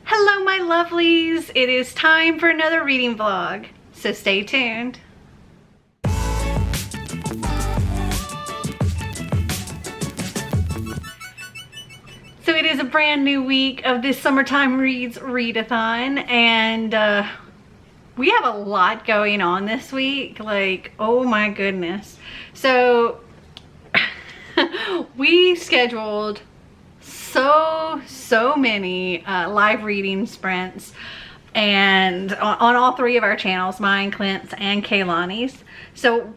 Hello my lovelies, it is time for another reading vlog, so stay tuned. So it is a brand new week of this Summertime Reads Readathon, and we have a lot going on this week, like, oh my goodness. So we scheduled so many live reading sprints, and on all three of our channels, mine, Clint's, and Kaylani's. So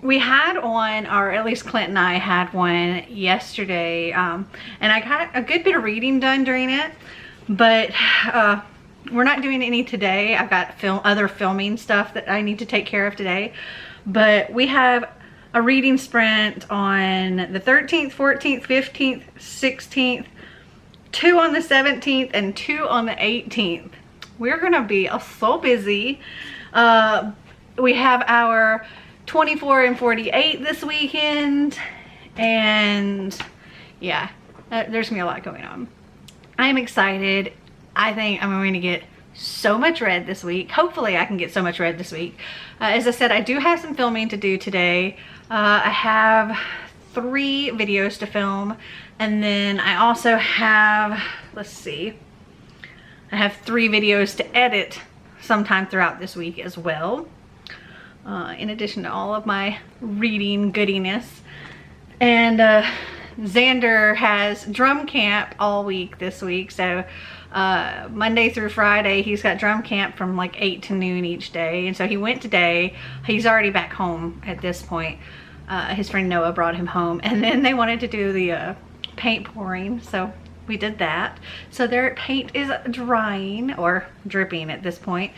we had one, or at least Clint and I had one yesterday, and I got a good bit of reading done during it, but we're not doing any today. I've got other filming stuff that I need to take care of today, but we have a reading sprint on the 13th, 14th, 15th, 16th, 2 on the 17th, and 2 on the 18th. We're gonna be so busy. We have our 24 and 48 this weekend, and yeah, there's gonna be a lot going on. I'm excited. I think I'm going to get so much read this week. Hopefully I can get so much read this week. As I said, I do have some filming to do today. I have 3 videos to film, and then I also have, let's see, I have 3 videos to edit sometime throughout this week as well, in addition to all of my reading goodiness. And Xander has drum camp all week this week, so Monday through Friday he's got drum camp from like 8 to noon each day, and so he went today. He's already back home at this point. His friend Noah brought him home, and then they wanted to do the paint pouring, so we did that. So their paint is drying, or dripping at this point,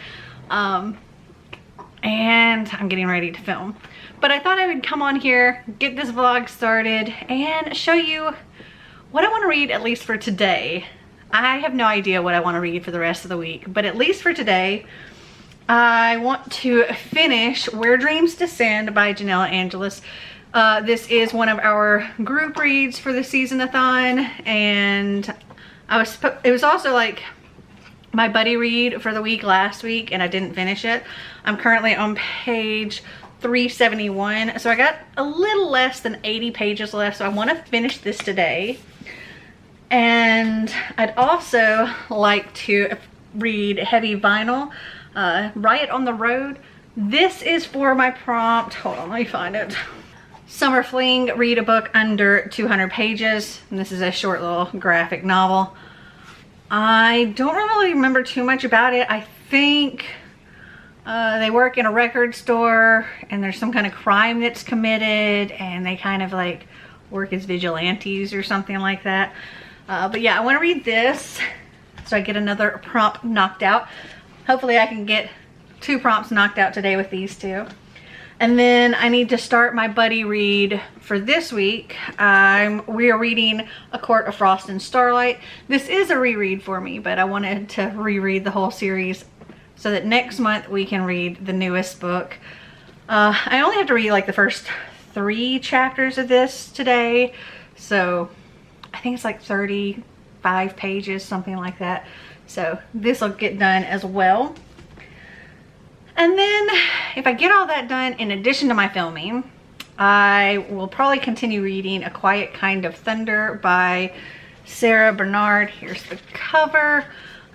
and I'm getting ready to film. But I thought I would come on here, get this vlog started, and show you what I want to read, at least for today. I have no idea what I want to read for the rest of the week, but at least for today, I want to finish Where Dreams Descend by Janella Angelis. This is one of our group reads for the season-a-thon, and it was also like my buddy read for the week last week, and I didn't finish it. I'm currently on page 371, so I got a little less than 80 pages left, so I want to finish this today. And I'd also like to read Heavy Vinyl, Riot on the Road. This is for my prompt, hold on, let me find it. Summer Fling, read a book under 200 pages. And this is a short little graphic novel. I don't really remember too much about it. I think they work in a record store, and there's some kind of crime that's committed, and they kind of like work as vigilantes or something like that. But yeah, I want to read this so I get another prompt knocked out. Hopefully I can get 2 prompts knocked out today with these 2. And then I need to start my buddy read for this week. We are reading A Court of Frost and Starlight. This is a reread for me, but I wanted to reread the whole series so that next month we can read the newest book. I only have to read like the first 3 chapters of this today, so I think it's like 35 pages, something like that. So this will get done as well. And then if I get all that done, in addition to my filming, I will probably continue reading A Quiet Kind of Thunder by Sarah Bernard. Here's the cover.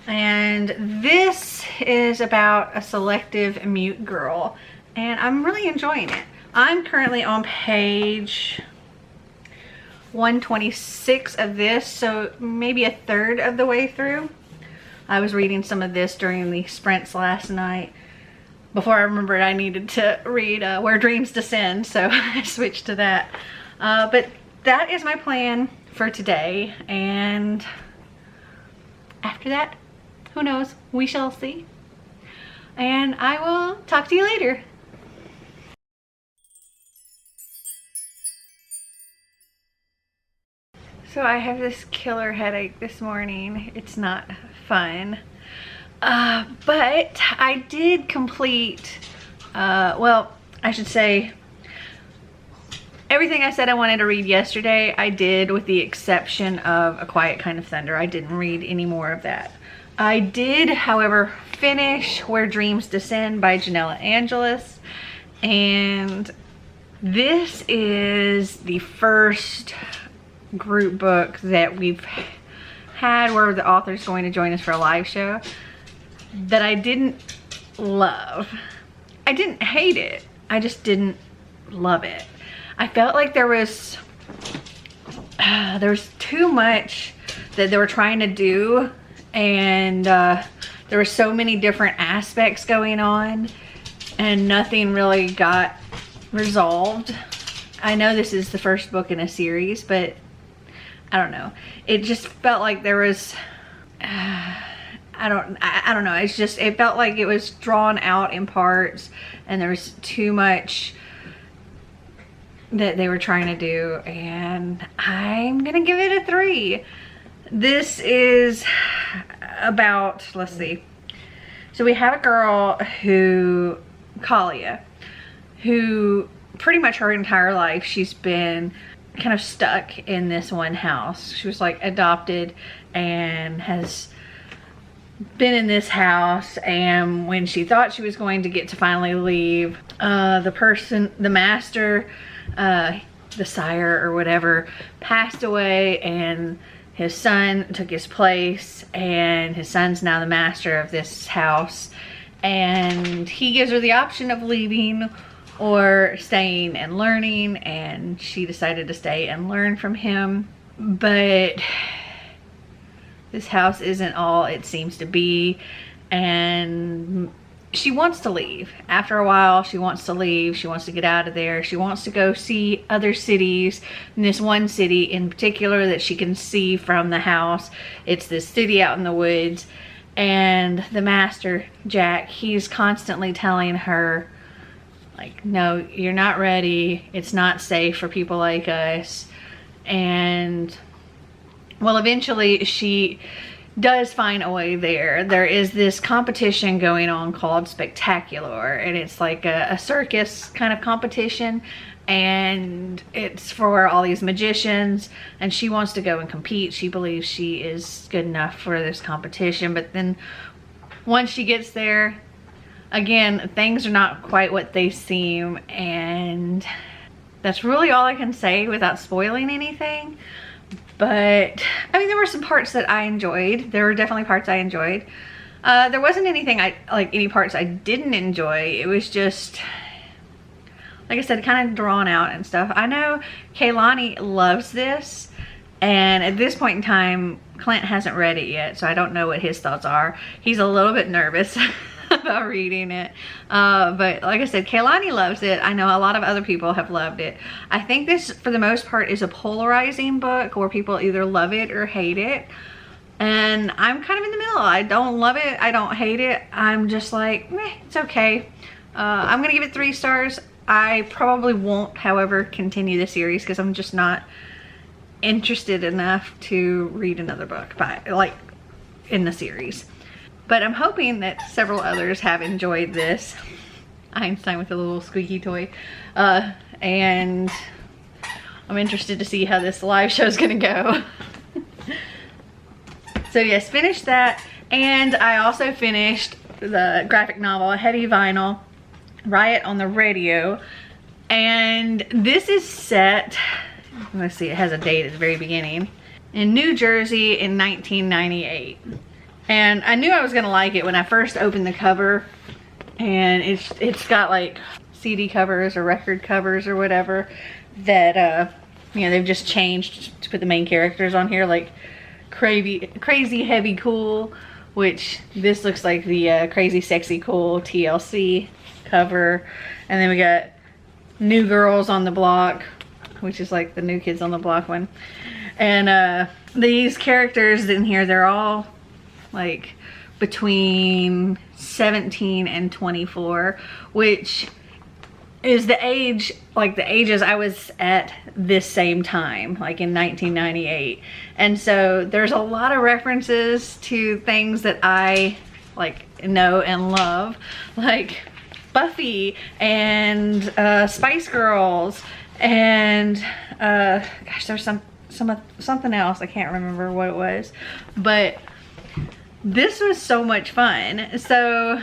And this is about a selective mute girl, and I'm really enjoying it. I'm currently on page 126 of this, so maybe a third of the way through. I was reading some of this during the sprints last night before I remembered I needed to read Where Dreams Descend, so I switched to that. But that is my plan for today, and after that, who knows? We shall see. And I will talk to you later. So I have this killer headache this morning. It's not fun. But I did complete, well, I should say, everything I said I wanted to read yesterday, I did, with the exception of A Quiet Kind of Thunder. I didn't read any more of that. I did, however, finish Where Dreams Descend by Janella Angelis, and this is the first group book that we've had where the author's going to join us for a live show that I didn't love. I didn't hate it, I just didn't love it. I felt like there was too much that they were trying to do, and there were so many different aspects going on and nothing really got resolved. I know this is the first book in a series, but I don't know. It just felt like there was, I don't know. It's just, it felt like it was drawn out in parts and there was too much that they were trying to do, and I'm gonna give it a 3. This is about, let's see. So we have a girl who, Kalia, who pretty much her entire life she's been kind of stuck in this one house. She was like adopted and has been in this house, and when she thought she was going to get to finally leave, the master, the sire or whatever, passed away, and his son took his place, and his son's now the master of this house, and he gives her the option of leaving or staying and learning, and she decided to stay and learn from him. But this house isn't all it seems to be, and she wants to leave. After a while, she wants to leave. She wants to get out of there. She wants to go see other cities. And this one city in particular that she can see from the house, it's this city out in the woods. And the master, Jack, he's constantly telling her, like, no, you're not ready. It's not safe for people like us. And, well, eventually she does find a way there. There is this competition going on called Spectacular, and it's like a circus kind of competition, and it's for all these magicians, and she wants to go and compete. She believes she is good enough for this competition, but then once she gets there, again, things are not quite what they seem, and that's really all I can say without spoiling anything. But I mean, there were some parts that I enjoyed. There were definitely parts I enjoyed. There wasn't anything any parts I didn't enjoy. It was just, like I said, kind of drawn out and stuff. I know Kaylani loves this, and at this point in time, Clint hasn't read it yet, so I don't know what his thoughts are. He's a little bit nervous about reading it, but like I said, Kaylani loves it. I know a lot of other people have loved it. I think this, for the most part, is a polarizing book where people either love it or hate it, and I'm kind of in the middle. I don't love it, I don't hate it. I'm just like, it's okay. I'm gonna give it 3 stars. I probably won't, however, continue the series because I'm just not interested enough to read another book in the series. But I'm hoping that several others have enjoyed this. Einstein with a little squeaky toy. And I'm interested to see how this live show is gonna go. So yes, finished that. And I also finished the graphic novel, Heavy Vinyl, Riot on the Radio. And this is set, let's see, it has a date at the very beginning, in New Jersey in 1998. And I knew I was gonna like it when I first opened the cover, and it's got like CD covers or record covers or whatever that you know, they've just changed to put the main characters on here, like crazy heavy cool, which this looks like the crazy sexy cool TLC cover. And then we got New Girls on the Block, which is like the New Kids on the Block one. And these characters in here, they're all like between 17 and 24, which is the age, like the ages I was at this same time, like in 1998. And so there's a lot of references to things that I like know and love, like Buffy and Spice Girls, and gosh, there's something else, I can't remember what it was, but this was so much fun. So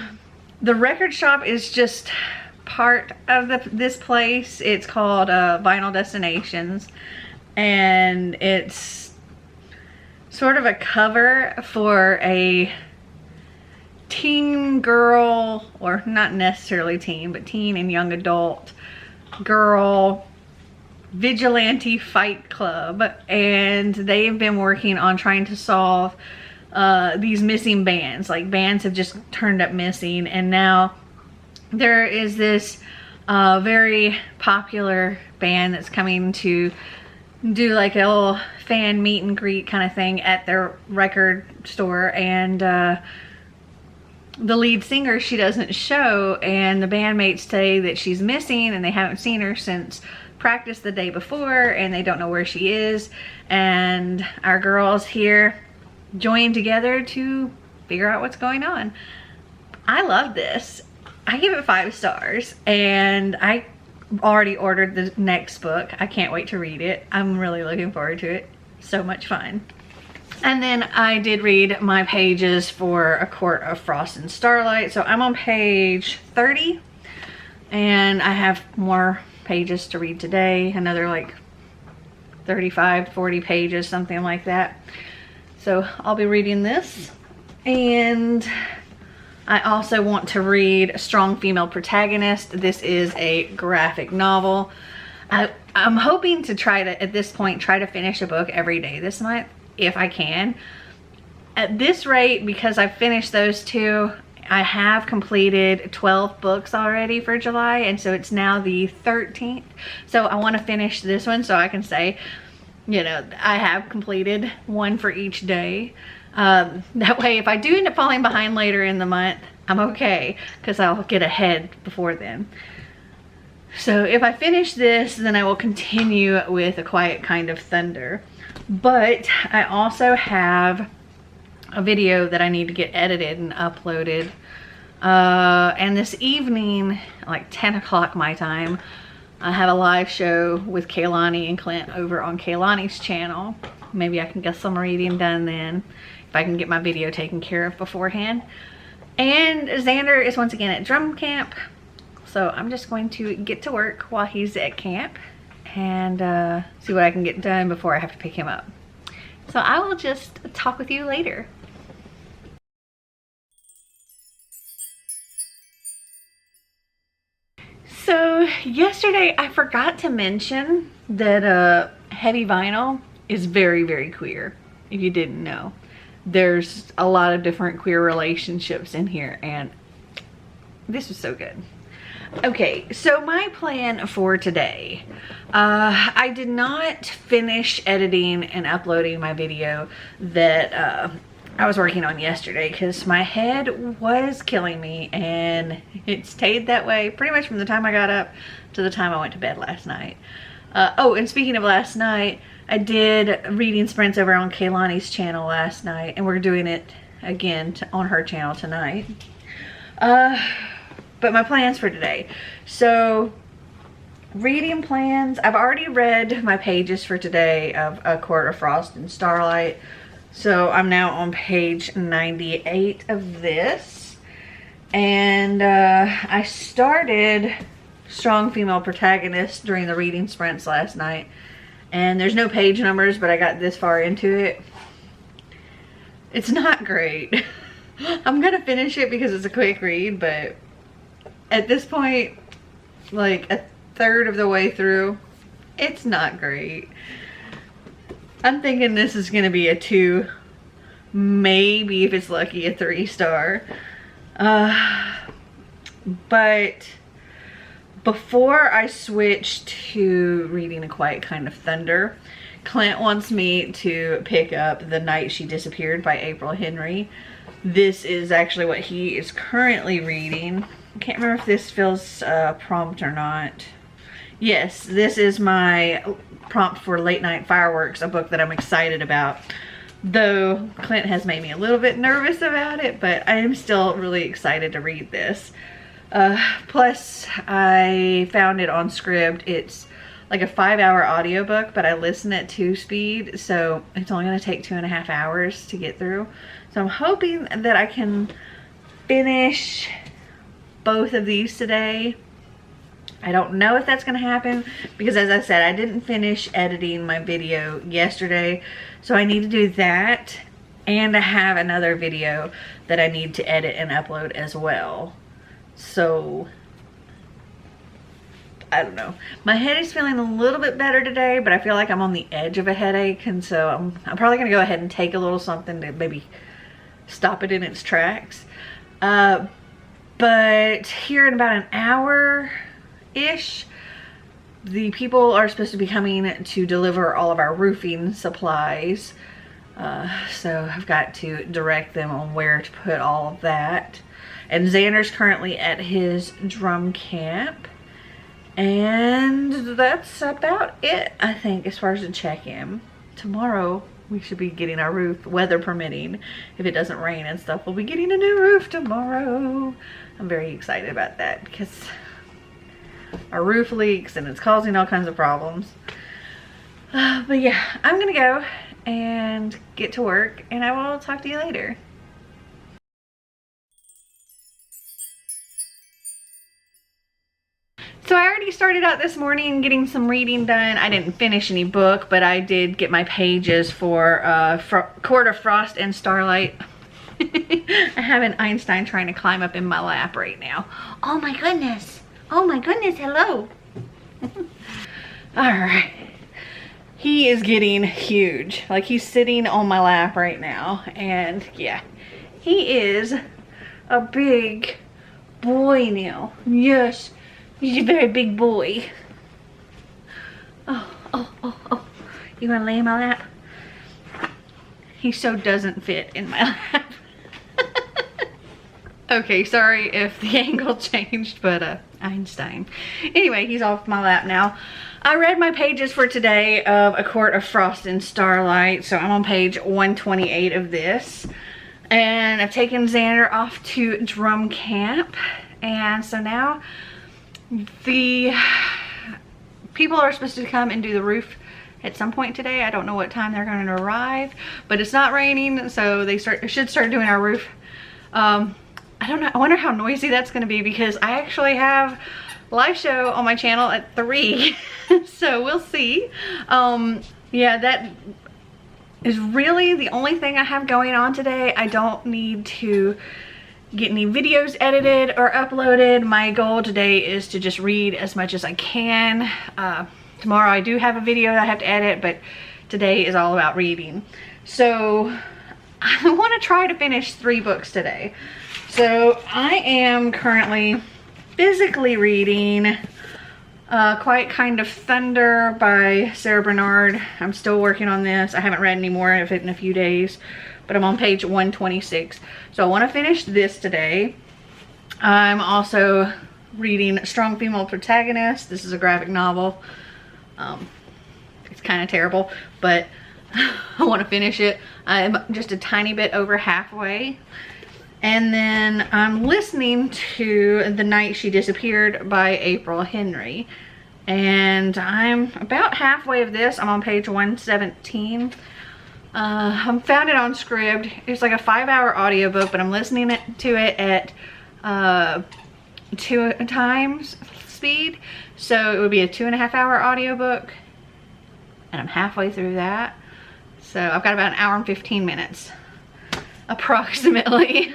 the record shop is just part of this place. It's called Vinyl Destinations, and it's sort of a cover for a teen girl, or not necessarily teen, but teen and young adult girl vigilante fight club, and they've been working on trying to solve these missing bands. Like, bands have just turned up missing, and now there is this very popular band that's coming to do like a little fan meet and greet kind of thing at their record store, and the lead singer, she doesn't show, and the bandmates say that she's missing and they haven't seen her since practice the day before, and they don't know where she is. And our girls here join together to figure out what's going on. I love this. I give it 5 stars, and I already ordered the next book. I can't wait to read it. I'm really looking forward to it. So much fun. And then I did read my pages for A Court of Frost and Starlight. So I'm on page 30, and I have more pages to read today. Another like 35, 40 pages, something like that. So I'll be reading this. And I also want to read A Strong Female Protagonist. This is a graphic novel. I'm hoping to try to, at this point, try to finish a book every day this month, if I can. At this rate, because I've finished those 2, I have completed 12 books already for July, and so it's now the 13th. So I want to finish this one so I can say, you know, I have completed one for each day. That way, if I do end up falling behind later in the month, I'm okay, because I'll get ahead before then. So if I finish this, then I will continue with A Quiet Kind of Thunder. But I also have a video that I need to get edited and uploaded. And this evening, like 10 o'clock my time, I have a live show with Kaylani and Clint over on Kaylani's channel. Maybe I can get some reading done then, if I can get my video taken care of beforehand. And Xander is once again at drum camp, so I'm just going to get to work while he's at camp and see what I can get done before I have to pick him up. So I will just talk with you later. So yesterday I forgot to mention that heavy vinyl is very, very queer, if you didn't know. There's a lot of different queer relationships in here, and this was so good. Okay, so my plan for today, I did not finish editing and uploading my video that I was working on yesterday, because my head was killing me, and it stayed that way pretty much from the time I got up to the time I went to bed last night. Oh, and speaking of last night, I did reading sprints over on Kaylani's channel last night, and we're doing it again on her channel tonight. But my plans for today. So, reading plans. I've already read my pages for today of A Court of Frost and Starlight. So, I'm now on page 98 of this. And I started Strong Female Protagonist during the reading sprints last night. And there's no page numbers, but I got this far into it. It's not great. I'm gonna finish it because it's a quick read, but at this point, like a third of the way through, it's not great. I'm thinking this is gonna be a 2, maybe if it's lucky a 3 star. But before I switch to reading A Quiet Kind of Thunder, Clint wants me to pick up The Night She Disappeared by April Henry. This is actually what he is currently reading. I can't remember if this feels prompt or not. Yes, this is my prompt for Late Night Fireworks, a book that I'm excited about. Though Clint has made me a little bit nervous about it, but I am still really excited to read this. Plus, I found it on Scribd. It's like a 5-hour audiobook, but I listen at 2 speed, so it's only going to take 2.5 hours to get through. So I'm hoping that I can finish both of these today. I don't know if that's gonna happen because, as I said, I didn't finish editing my video yesterday. So I need to do that, and I have another video that I need to edit and upload as well. So I don't know. My head is feeling a little bit better today, but I feel like I'm on the edge of a headache, and so I'm probably gonna go ahead and take a little something to maybe stop it in its tracks. But here in about an hour-ish, the people are supposed to be coming to deliver all of our roofing supplies. So I've got to direct them on where to put all of that. And Xander's currently at his drum camp. And that's about it, I think, as far as the check-in. Tomorrow, we should be getting our roof, weather permitting. If it doesn't rain and stuff, we'll be getting a new roof tomorrow. I'm very excited about that because our roof leaks and it's causing all kinds of problems. But yeah, I'm gonna go and get to work, and I will talk to you later. So I already started out this morning getting some reading done. I didn't finish any book, but I did get my pages for Court of Frost and Starlight. I have an Einstein trying to climb up in my lap right now. Oh my goodness. Oh my goodness, hello. All right. He is getting huge. Like, he's sitting on my lap right now. And yeah, he is a big boy now. Yes. He's a very big boy. Oh. You wanna lay in my lap? He so doesn't fit in my lap. Okay, sorry if the angle changed, but Einstein. Anyway, he's off my lap now. I read my pages for today of A Court of Frost and Starlight, so I'm on page 128 of this. And I've taken Xander off to drum camp, and so now the people are supposed to come and do the roof at some point today. I don't know what time they're going to arrive, but it's not raining, so they should start doing our roof. I don't know. I wonder how noisy that's going to be because I actually have a live show on my channel at 3. So we'll see. Yeah, that is really the only thing I have going on today. I don't need to get any videos edited or uploaded. My goal today is to just read as much as I can. Tomorrow I do have a video that I have to edit, but today is all about reading. So I want to try to finish 3 books today. So I am currently physically reading Quiet Kind of Thunder by Sarah Bernard. I'm still working on this. I haven't read any more of it in a few days, but I'm on page 126. So I want to finish this today. I'm also reading Strong Female Protagonist. This is a graphic novel. It's kind of terrible, but I want to finish it. I'm just a tiny bit over halfway. And then I'm listening to The Night She Disappeared by April Henry. And I'm about halfway of this. I'm on page 117. I found it on Scribd. It's like a 5-hour audiobook, but I'm listening to it at 2 times speed. So it would be a 2.5-hour audiobook. And I'm halfway through that. So I've got about an hour and 15 minutes. Approximately.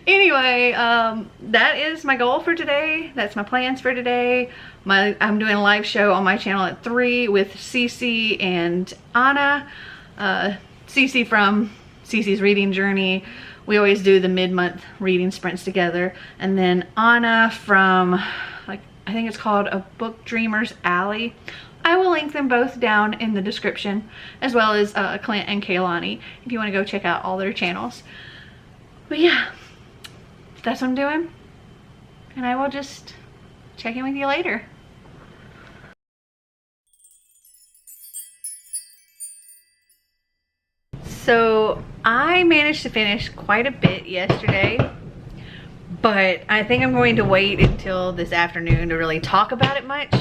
Anyway, that is my goal for today. That's my plans for today. I'm doing a live show on my channel at 3 with Cece and Anna. Cece from Cece's Reading Journey. We always do the mid-month reading sprints together. And then Anna from, like, I think it's called A Book Dreamer's Alley. I will link them both down in the description, as well as Clint and Kaylani, if you want to go check out all their channels. But yeah, that's what I'm doing. And I will just check in with you later. So I managed to finish quite a bit yesterday, but I think I'm going to wait until this afternoon to really talk about it much.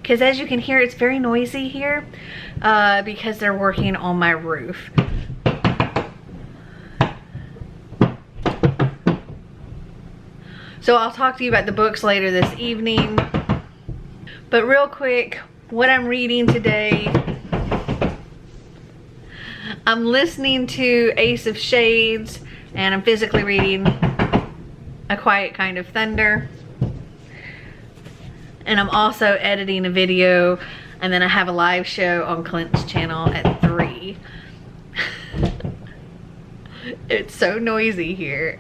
Because as you can hear, it's very noisy here because they're working on my roof. So I'll talk to you about the books later this evening. But real quick, what I'm reading today, I'm listening to Ace of Shades, and I'm physically reading A Quiet Kind of Thunder. And I'm also editing a video, and then I have a live show on Clint's channel at 3. It's so noisy here.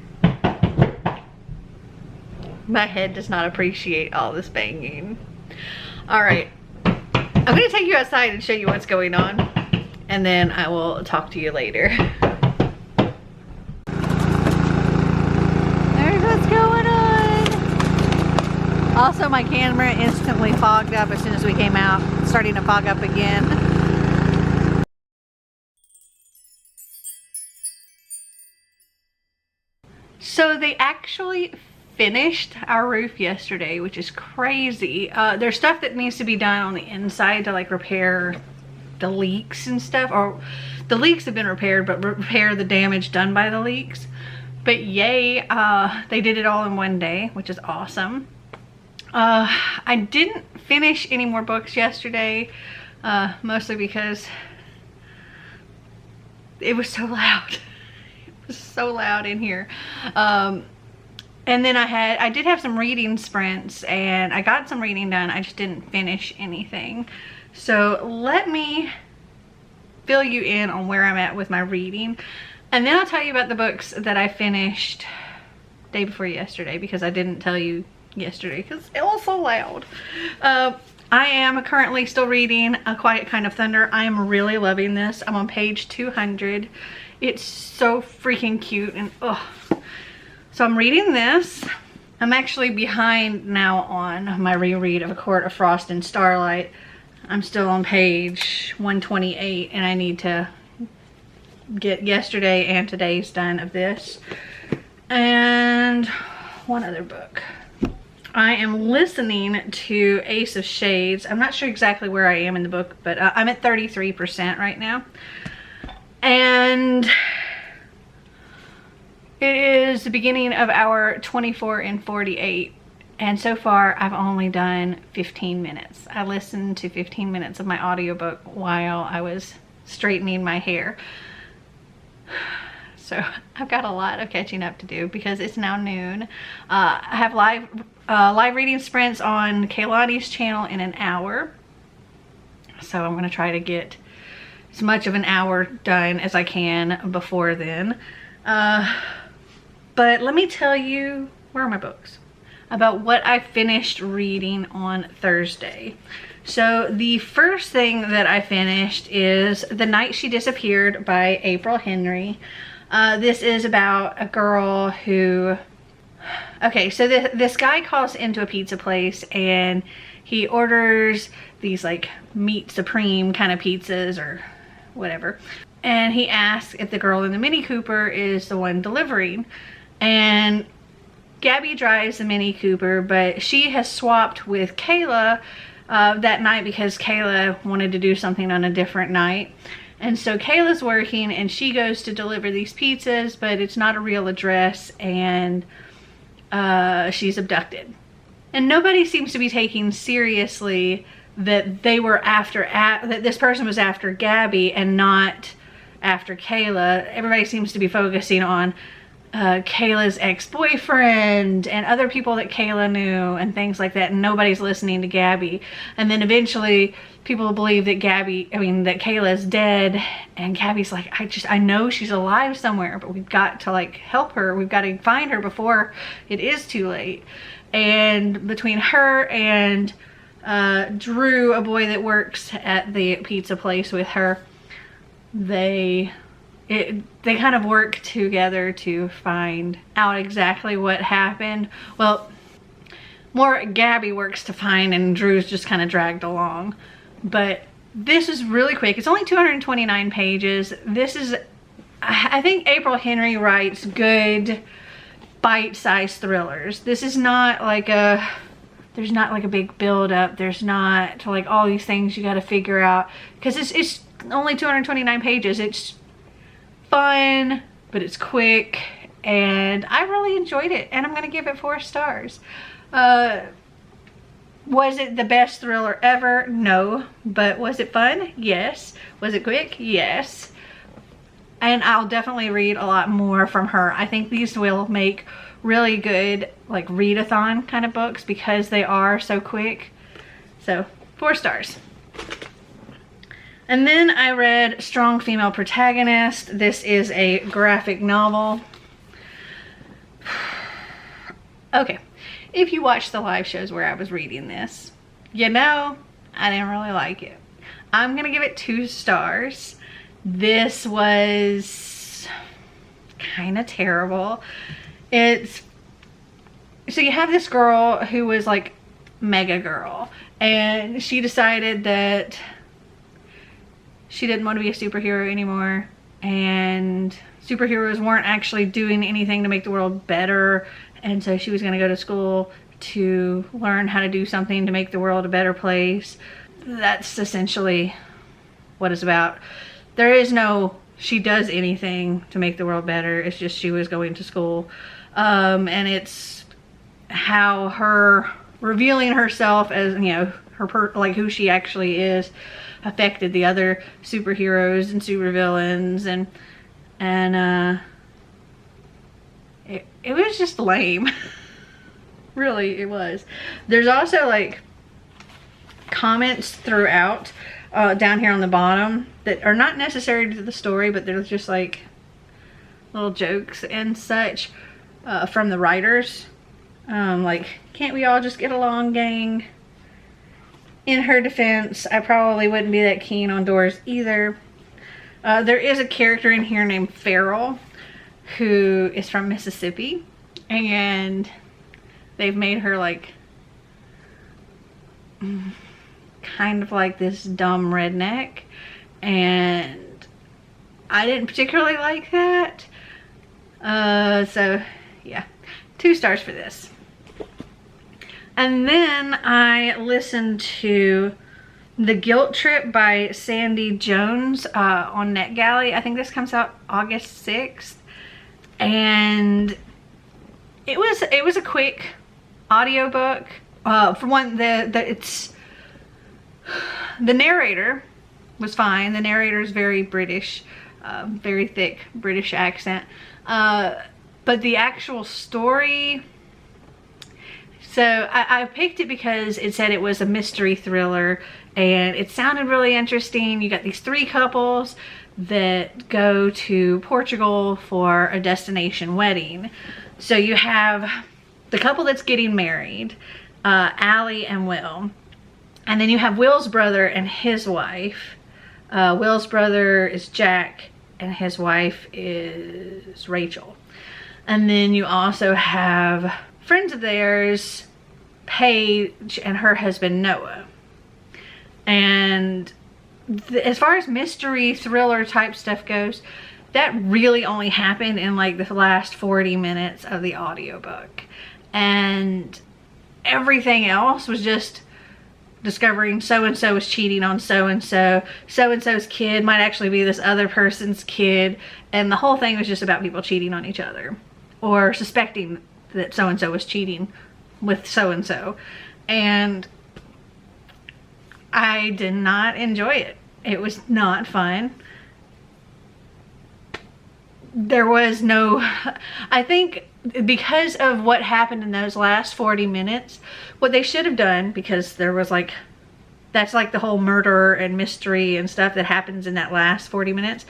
My head does not appreciate all this banging. All right, I'm gonna take you outside and show you what's going on, and then I will talk to you later. There's what's going on. Also, my camera instantly fogged up as soon as we came out. It's starting to fog up again. So they actually finished our roof yesterday, which is crazy. There's stuff that needs to be done on the inside to like repair the leaks and stuff, or the leaks have been repaired, but repair the damage done by the leaks. But yay, they did it all in one day, which is awesome. I didn't finish any more books yesterday, mostly because it was so loud. It was so loud in here. And then I did have some reading sprints, and I got some reading done. I just didn't finish anything. So let me fill you in on where I'm at with my reading, and then I'll tell you about the books that I finished day before yesterday, because I didn't tell you yesterday because it was so loud. I am currently still reading A Quiet Kind of Thunder. I am really loving this. I'm on page 200. It's so freaking cute, and so I'm reading this. I'm actually behind now on my reread of A Court of Frost and Starlight. I'm still on page 128, and I need to get yesterday and today's done of this. And one other book. I am listening to Ace of Shades. I'm not sure exactly where I am in the book, but I'm at 33% right now. And it is the beginning of hour 24 and 48. And so far, I've only done 15 minutes. I listened to 15 minutes of my audiobook while I was straightening my hair. So I've got a lot of catching up to do because it's now noon. I have live reading sprints on Kaylani's channel in an hour. So I'm gonna try to get as much of an hour done as I can before then. But let me tell you, where are my books? About what I finished reading on Thursday. So the first thing that I finished is The Night She Disappeared by April Henry. This is about a girl who, okay, so this guy calls into a pizza place, and he orders these like meat supreme kind of pizzas or whatever. And he asks if the girl in the Mini Cooper is the one delivering. And Gabby drives the Mini Cooper, but she has swapped with Kayla that night because Kayla wanted to do something on a different night. And so Kayla's working, and she goes to deliver these pizzas, but it's not a real address, and she's abducted. And nobody seems to be taking seriously that they were that this person was after Gabby and not after Kayla. Everybody seems to be focusing on Kayla's ex-boyfriend and other people that Kayla knew and things like that, and nobody's listening to Gabby. And then eventually people believe that that Kayla's dead, and Gabby's like, I know she's alive somewhere, but we've got to like help her. We've got to find her before it is too late. And between her and Drew, a boy that works at the pizza place with her, they kind of work together to find out exactly what happened. Well, more Gabby works to find, and Drew's just kind of dragged along. But this is really quick. It's only 229 pages. This is, I think April Henry writes good bite-sized thrillers. This is not like there's not like a big build-up. There's not like all these things you got to figure out, because it's only 229 pages. It's fun, but it's quick, and I really enjoyed it, and I'm gonna give it 4 stars. Was it the best thriller ever? No. But was it fun? Yes. Was it quick? Yes. And I'll definitely read a lot more from her. I think these will make really good like readathon kind of books because they are so quick. So 4 stars. And then I read Strong Female Protagonist. This is a graphic novel. Okay, if you watch the live shows where I was reading this, you know I didn't really like it. I'm gonna give it 2 stars. This was kind of terrible. So you have this girl who was like mega girl, and she decided that she didn't want to be a superhero anymore, and superheroes weren't actually doing anything to make the world better, and so she was going to go to school to learn how to do something to make the world a better place. That's essentially what it's about. There is no she does anything to make the world better. It's just she was going to school, and it's how her revealing herself as, you know, like who she actually is affected the other superheroes and supervillains, and it was just lame. Really, it was. There's also like comments throughout down here on the bottom that are not necessary to the story, but they're just like little jokes and such from the writers. Like, can't we all just get along, gang? In her defense, I probably wouldn't be that keen on Doris either. There is a character in here named Farrell who is from Mississippi, and they've made her like kind of like this dumb redneck, and I didn't particularly like that. So yeah, 2 stars for this. And then I listened to The Guilt Trip by Sandy Jones on NetGalley. I think this comes out August 6th. And it was a quick audiobook. For one, the narrator was fine. The narrator is very British, very thick British accent. But the actual story, so I picked it because it said it was a mystery thriller, and it sounded really interesting. You got these 3 couples that go to Portugal for a destination wedding. So you have the couple that's getting married, Allie and Will. And then you have Will's brother and his wife. Will's brother is Jack and his wife is Rachel. And then you also have friends of theirs, Paige and her husband Noah. And as far as mystery thriller type stuff goes, that really only happened in like the last 40 minutes of the audiobook. And everything else was just discovering so-and-so is cheating on so-and-so. So-and-so's kid might actually be this other person's kid. And the whole thing was just about people cheating on each other, or suspecting that so-and-so was cheating with so-and-so. And I did not enjoy it. It was not fun. There was no, I think because of what happened in those last 40 minutes, what they should have done, because there was like, that's like the whole murder and mystery and stuff that happens in that last 40 minutes.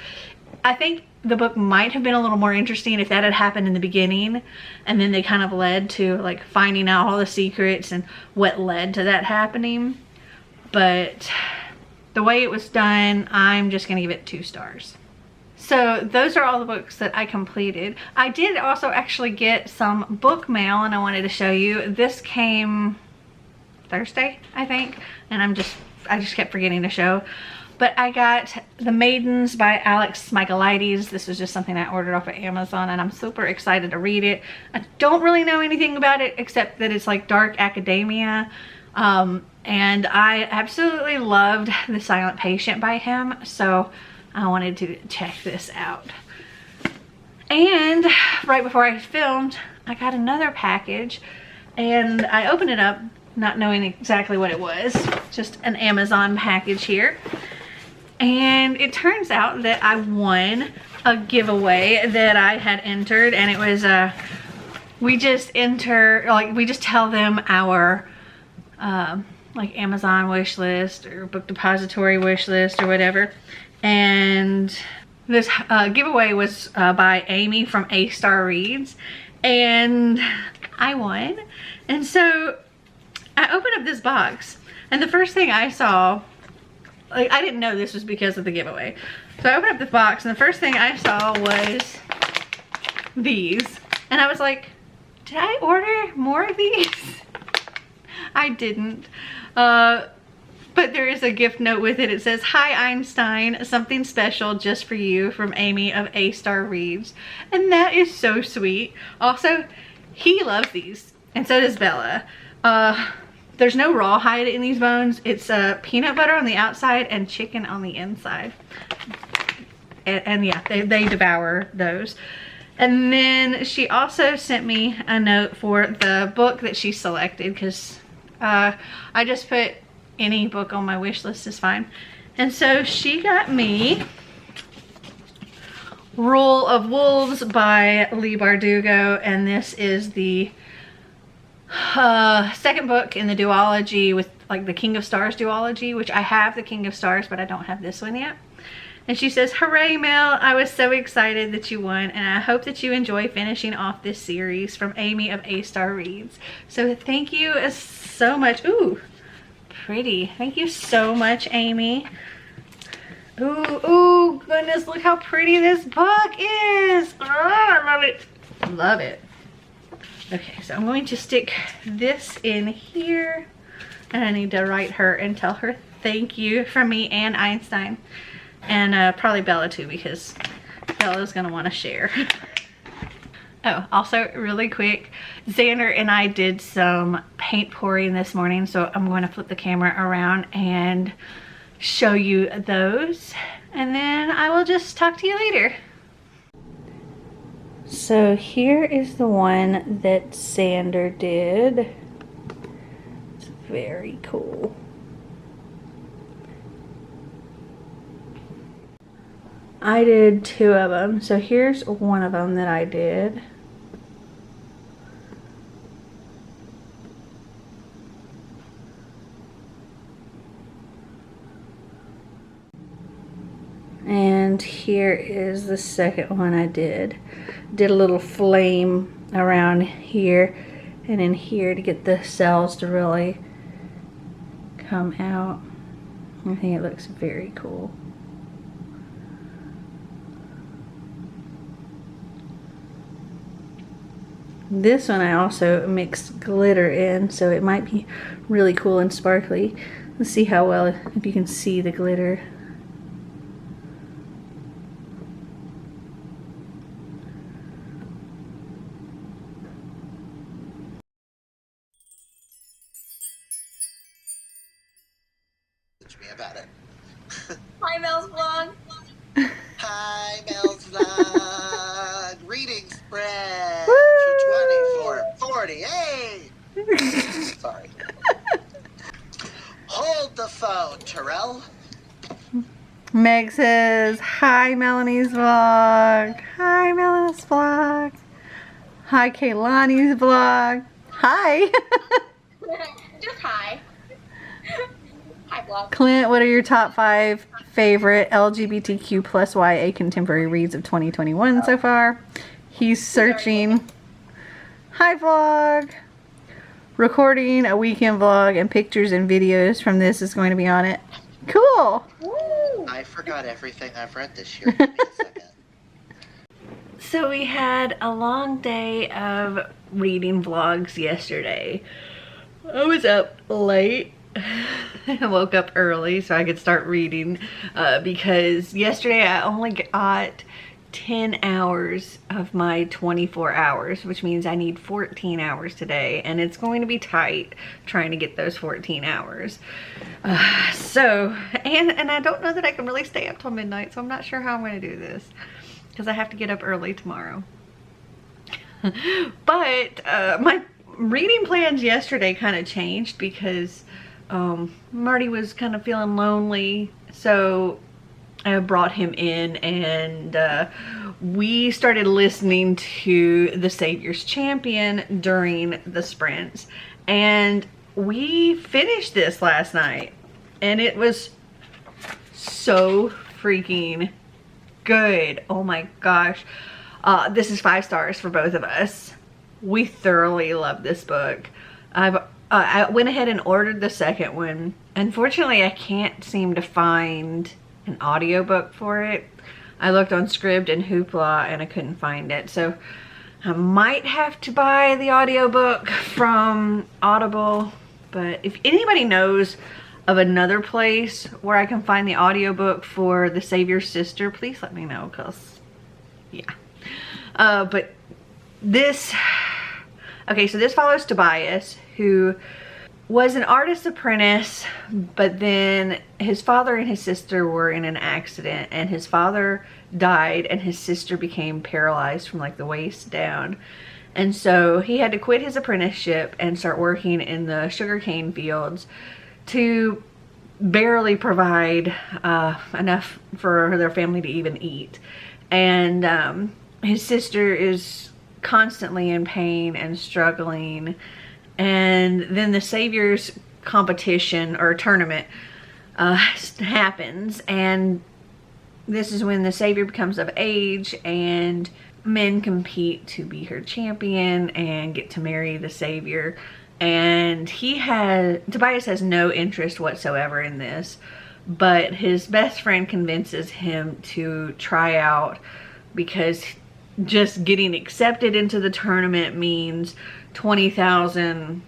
I think the book might have been a little more interesting if that had happened in the beginning, and then they kind of led to like finding out all the secrets and what led to that happening. But the way it was done, I'm just gonna give it 2 stars. So those are all the books that I completed. I did also actually get some book mail, and I wanted to show you. This came Thursday, I think, and I just kept forgetting to show. But I got The Maidens by Alex Michaelides. This was just something I ordered off of Amazon, and I'm super excited to read it. I don't really know anything about it except that it's like dark academia. And I absolutely loved The Silent Patient by him, so I wanted to check this out. And right before I filmed, I got another package and I opened it up not knowing exactly what it was. Just an Amazon package here. And it turns out that I won a giveaway that I had entered, and it was we just enter, like, we just tell them our like Amazon wish list or book depository wish list or whatever. And this giveaway was by Amy from A-Star Reads, and I won. And so I opened up this box, and the first thing I saw, like, I didn't know this was because of the giveaway. So I opened up the box, and the first thing I saw was these. And I was like, did I order more of these? I didn't. But there is a gift note with it. It says, "Hi Einstein, something special just for you from Amy of A-Star Reads." And that is so sweet. Also, he loves these, and so does Bella. There's no rawhide in these bones. It's peanut butter on the outside and chicken on the inside. And yeah, they devour those. And then she also sent me a note for the book that she selected, because I just put any book on my wish list is fine. And so she got me Rule of Wolves by Leigh Bardugo, and this is the second book in the duology, with like the King of Stars duology, which I have the King of Stars, but I don't have this one yet. And she says, "Hooray, Mel, I was so excited that you won, and I hope that you enjoy finishing off this series from Amy of A-Star Reads." So thank you so much. Ooh, pretty. Thank you so much, Amy. Ooh, goodness, look how pretty this book is. Oh, I love it. Love it. Okay, so I'm going to stick this in here, and I need to write her and tell her thank you from me and Einstein, and probably Bella too, because Bella's gonna want to share. Oh, also really quick, Xander and I did some paint pouring this morning, so I'm going to flip the camera around and show you those, and then I will just talk to you later. So here is the one that Xander did. It's very cool. I did two of them, so here's one of them that I did. And here is the second one I did. Did a little flame around here and in here to get the cells to really come out. I think it looks very cool. This one I also mixed glitter in, so it might be really cool and sparkly. Let's see how well, if you can see the glitter. Me about it. Hi, Mel's vlog. Hi, Mel's vlog. Reading spread for 24:48. Sorry. Hold the phone, Terrell. Meg says, "Hi, Melanie's vlog." Hi, Melanie's vlog. Hi, Kaylani's vlog. Hi. Just hi. Hi, vlog. Clint, what are your top 5 favorite LGBTQ plus YA contemporary reads of 2021 so far? He's searching. Hi, vlog. Recording a weekend vlog, and pictures and videos from this is going to be on it. Cool. Woo. I forgot everything I've read this year. Give me a second. So we had a long day of reading vlogs yesterday. I was up late. I woke up early so I could start reading because yesterday I only got 10 hours of my 24 hours, which means I need 14 hours today, and it's going to be tight trying to get those 14 hours. And I don't know that I can really stay up till midnight, so I'm not sure how I'm going to do this because I have to get up early tomorrow. But my reading plans yesterday kind of changed because Marty was kind of feeling lonely, so I brought him in and we started listening to The Savior's Champion during the sprints, and we finished this last night and it was so freaking good. Oh my gosh. This is 5 stars for both of us. We thoroughly love this book. I went ahead and ordered the second one. Unfortunately, I can't seem to find an audiobook for it. I looked on Scribd and Hoopla and I couldn't find it. So I might have to buy the audiobook from Audible. But if anybody knows of another place where I can find the audiobook for The Savior's Sister, please let me know, because yeah. But this, okay, so this follows Tobias, who was an artist's apprentice, but then his father and his sister were in an accident, and his father died and his sister became paralyzed from like the waist down. And so he had to quit his apprenticeship and start working in the sugarcane fields to barely provide enough for their family to even eat. And his sister is constantly in pain and struggling. And then the Savior's competition or tournament happens, and this is when the Savior becomes of age and men compete to be her champion and get to marry the Savior. And Tobias has no interest whatsoever in this, but his best friend convinces him to try out, because just getting accepted into the tournament means 20,000,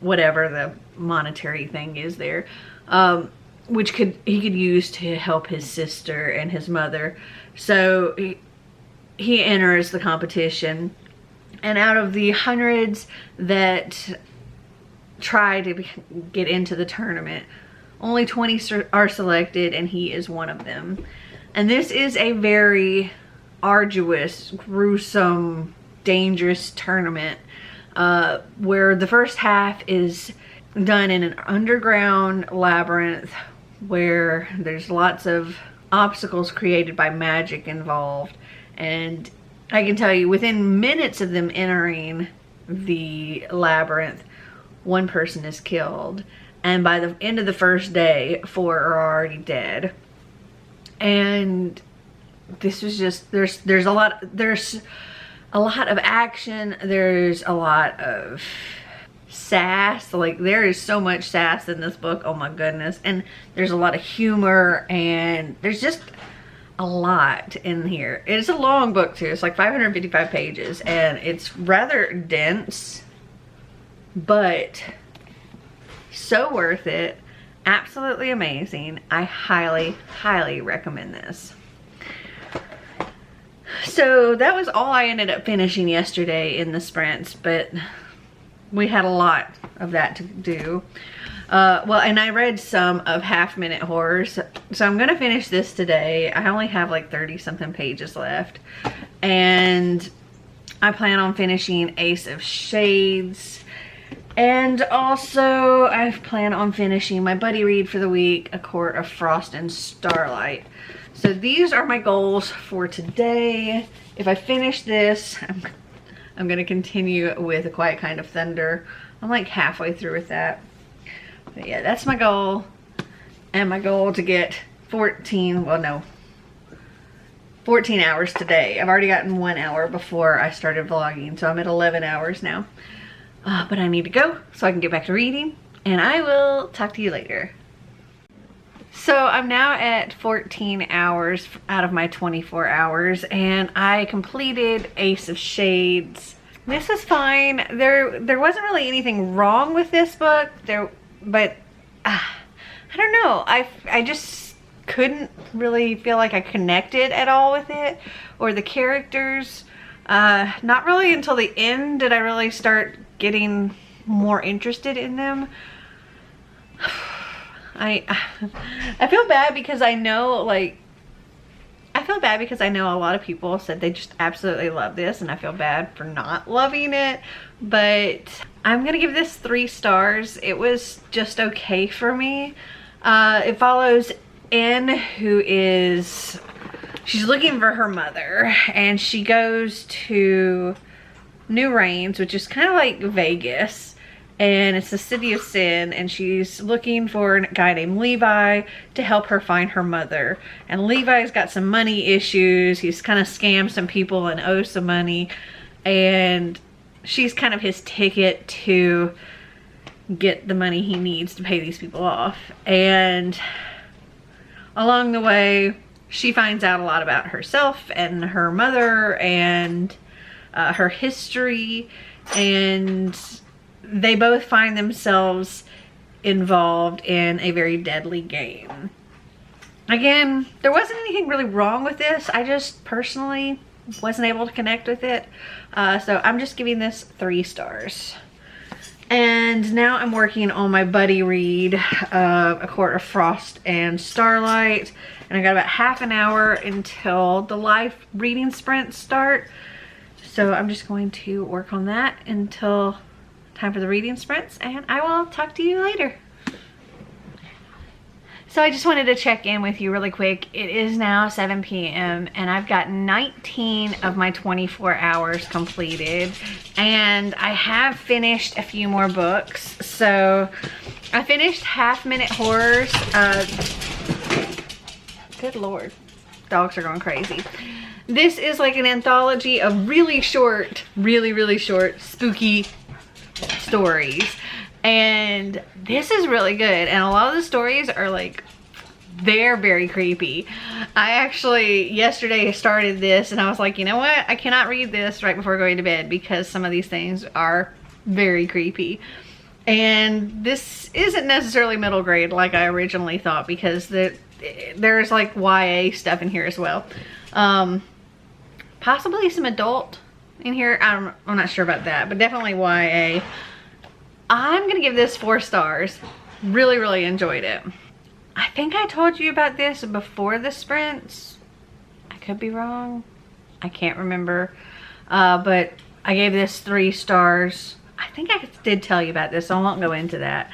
whatever the monetary thing is there, which he could use to help his sister and his mother. So he enters the competition, and out of the hundreds that try to get into the tournament, only 20 are selected, and he is one of them. And this is a very arduous, gruesome, dangerous tournament, where the first half is done in an underground labyrinth where there's lots of obstacles created by magic involved. And I can tell you, within minutes of them entering the labyrinth, one person is killed, and by the end of the first day, 4 are already dead. And this was just, there's a lot of action, there's a lot of sass. Like, there is so much sass in this book, oh my goodness. And there's a lot of humor, and there's just a lot in here. It's a long book too. It's like 555 pages, and it's rather dense, but so worth it. Absolutely amazing. I highly recommend this. So that was all I ended up finishing yesterday in the sprints, but we had a lot of that to do. Well, and I read some of half-minute horrors, so I'm gonna finish this today. I only have like 30 something pages left, and I plan on finishing Ace of Shades, and also I plan on finishing my buddy read for the week, A Court of Frost and Starlight. So these are my goals for today. If I finish this, I'm gonna continue with A Quiet Kind of Thunder. I'm like halfway through with that. But yeah, that's my goal. And my goal to get 14 hours today. I've already gotten 1 hour before I started vlogging, so I'm at 11 hours now. But I need to go so I can get back to reading, and I will talk to you later. So I'm now at 14 hours out of my 24 hours, and I completed Ace of Shades. This is fine. There wasn't really anything wrong with this book, but I don't know. I just couldn't really feel like I connected at all with it or the characters. Not really until the end did I really start getting more interested in them. I feel bad because I know, like, I feel bad because I know a lot of people said they just absolutely love this, and I feel bad for not loving it, but I'm gonna give this 3 stars. It was just okay for me. It follows N, who is, she's looking for her mother, and she goes to New Rains, which is kind of like Vegas, and it's the city of sin, and she's looking for a guy named Levi to help her find her mother. And Levi's got some money issues. He's kind of scammed some people and owes some money, and she's kind of his ticket to get the money he needs to pay these people off. And along the way, she finds out a lot about herself and her mother and her history, and they both find themselves involved in a very deadly game. Again, there wasn't anything really wrong with this. I just personally wasn't able to connect with it. So I'm just giving this 3 stars. And now I'm working on my buddy read, A Court of Frost and Starlight. And I got about half an hour until the live reading sprints start. So I'm just going to work on that until time for the reading sprints, and I will talk to you later. So I just wanted to check in with you really quick. It is now 7 p.m. and I've got 19 of my 24 hours completed, and I have finished a few more books. So I finished Half Minute Horrors. Good Lord, dogs are going crazy. This is like an anthology of really short, really short, spooky stories, and this is really good. And a lot of the stories are like, they're very creepy. I actually yesterday started this and I was like, you know what, I cannot read this right before going to bed because some of these things are very creepy. And this isn't necessarily middle grade like I originally thought, because there's like YA stuff in here as well. Possibly some adult in here. I'm not sure about that, but definitely YA. I'm gonna give this 4 stars. Really enjoyed it. I think I told you about this before the sprints. I could be wrong. I can't remember. But I gave this 3 stars. I think I did tell you about this, so I won't go into that.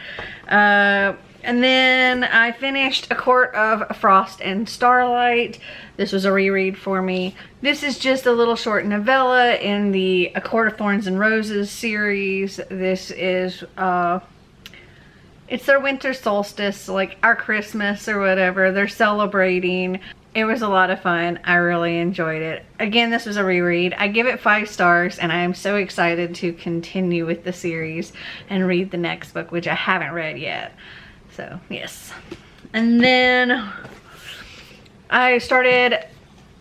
And then I finished A Court of Frost and Starlight. This was a reread for me. This is just a little short novella in the A Court of Thorns and Roses series. This is, it's their winter solstice, like our Christmas or whatever. They're celebrating. It was a lot of fun. I really enjoyed it. Again, this was a reread. I give it 5 stars, and I am so excited to continue with the series and read the next book, which I haven't read yet. So, yes. And then I started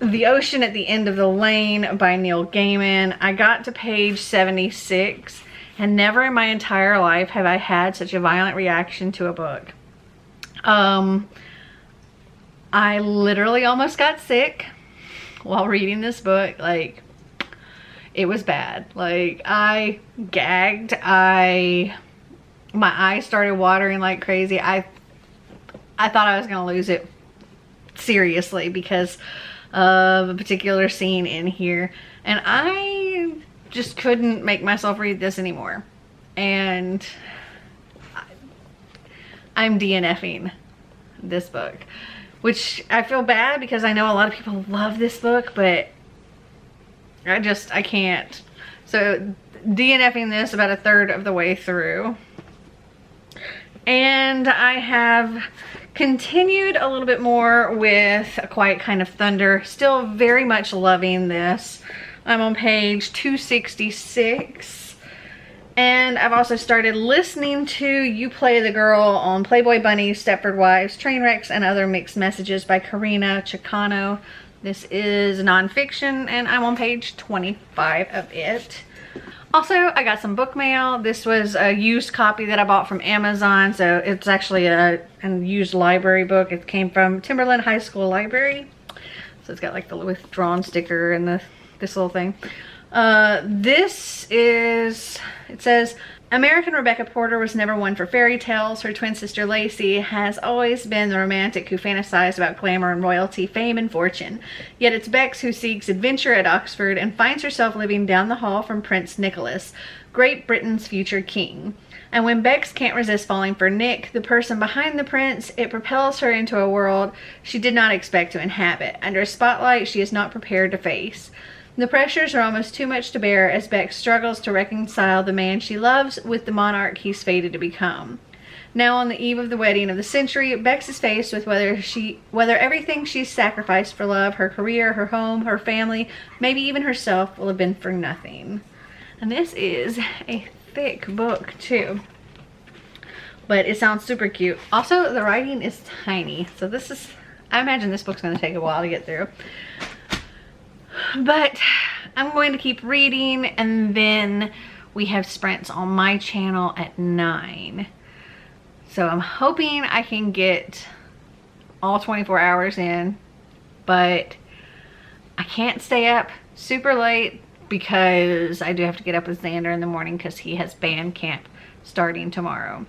The Ocean at the End of the Lane by Neil Gaiman. I got to page 76, and never in my entire life have I had such a violent reaction to a book. I literally almost got sick while reading this book. Like, it was bad. Like, I gagged. My eyes started watering like crazy. I thought I was gonna lose it seriously because of a particular scene in here, and I just couldn't make myself read this anymore. And I'm DNFing this book, which I feel bad because I know a lot of people love this book, but I can't. So DNFing this about 1/3 of the way through. And I have continued a little bit more with A Quiet Kind of Thunder. Still very much loving this. I'm on page 266. And I've also started listening to You Play the Girl on Playboy Bunnies, Stepford Wives, Trainwrecks, and Other Mixed Messages by Karina Chicano. This is nonfiction, and I'm on page 25 of it. Also, I got some book mail. This was a used copy that I bought from Amazon, so it's actually a used library book. It came from Timberland High School Library. So it's got like the withdrawn sticker and this little thing. This is, it says, American Rebecca Porter was never one for fairy tales. Her twin sister Lacey has always been the romantic who fantasized about glamour and royalty, fame and fortune. Yet it's Bex who seeks adventure at Oxford and finds herself living down the hall from Prince Nicholas, Great Britain's future king. And when Bex can't resist falling for Nick, the person behind the prince, it propels her into a world she did not expect to inhabit, under a spotlight she is not prepared to face. The pressures are almost too much to bear as Bex struggles to reconcile the man she loves with the monarch he's fated to become. Now on the eve of the wedding of the century, Bex is faced with whether everything she's sacrificed for love, her career, her home, her family, maybe even herself, will have been for nothing. And this is a thick book too, but it sounds super cute. Also, the writing is tiny, so this is, I imagine this book's going to take a while to get through. But I'm going to keep reading, and then we have sprints on my channel at 9. So I'm hoping I can get all 24 hours in, but I can't stay up super late because I do have to get up with Xander in the morning because he has band camp starting tomorrow.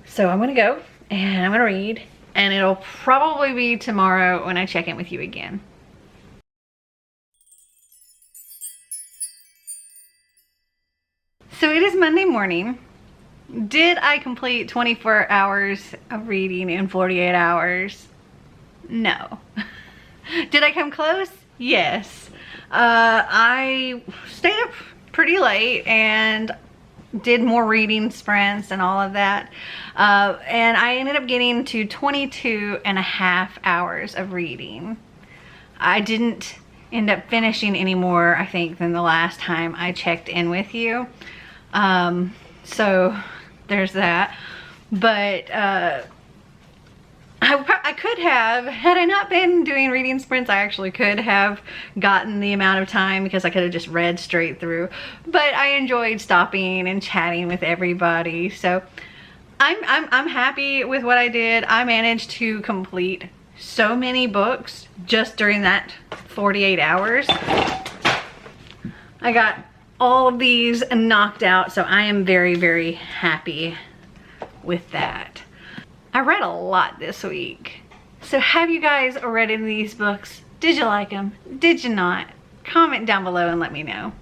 So I'm going to go and I'm going to read, and it'll probably be tomorrow when I check in with you again. So it is Monday morning. Did I complete 24 hours of reading in 48 hours? No. Did I come close? Yes. I stayed up pretty late and did more reading sprints and all of that. And I ended up getting to 22 and a half hours of reading. I didn't end up finishing any more, I think, than the last time I checked in with you. So there's that. But I could have, had I not been doing reading sprints, I actually could have gotten the amount of time because I could have just read straight through. But I enjoyed stopping and chatting with everybody. So I'm happy with what I did. I managed to complete so many books just during that 48 hours. I got all of these knocked out, so I am very, very happy with that. I read a lot this week. So have you guys read any of these books? Did you like them? Did you not? Comment down below and let me know.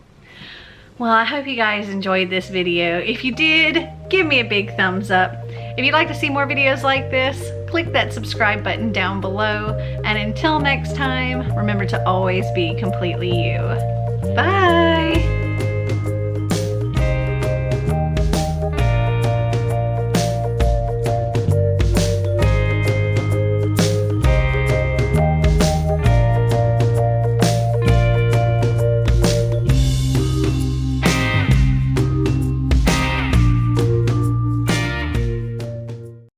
Well, I hope you guys enjoyed this video. If you did, give me a big thumbs up. If you'd like to see more videos like this, click that subscribe button down below. And until next time, remember to always be completely you. Bye!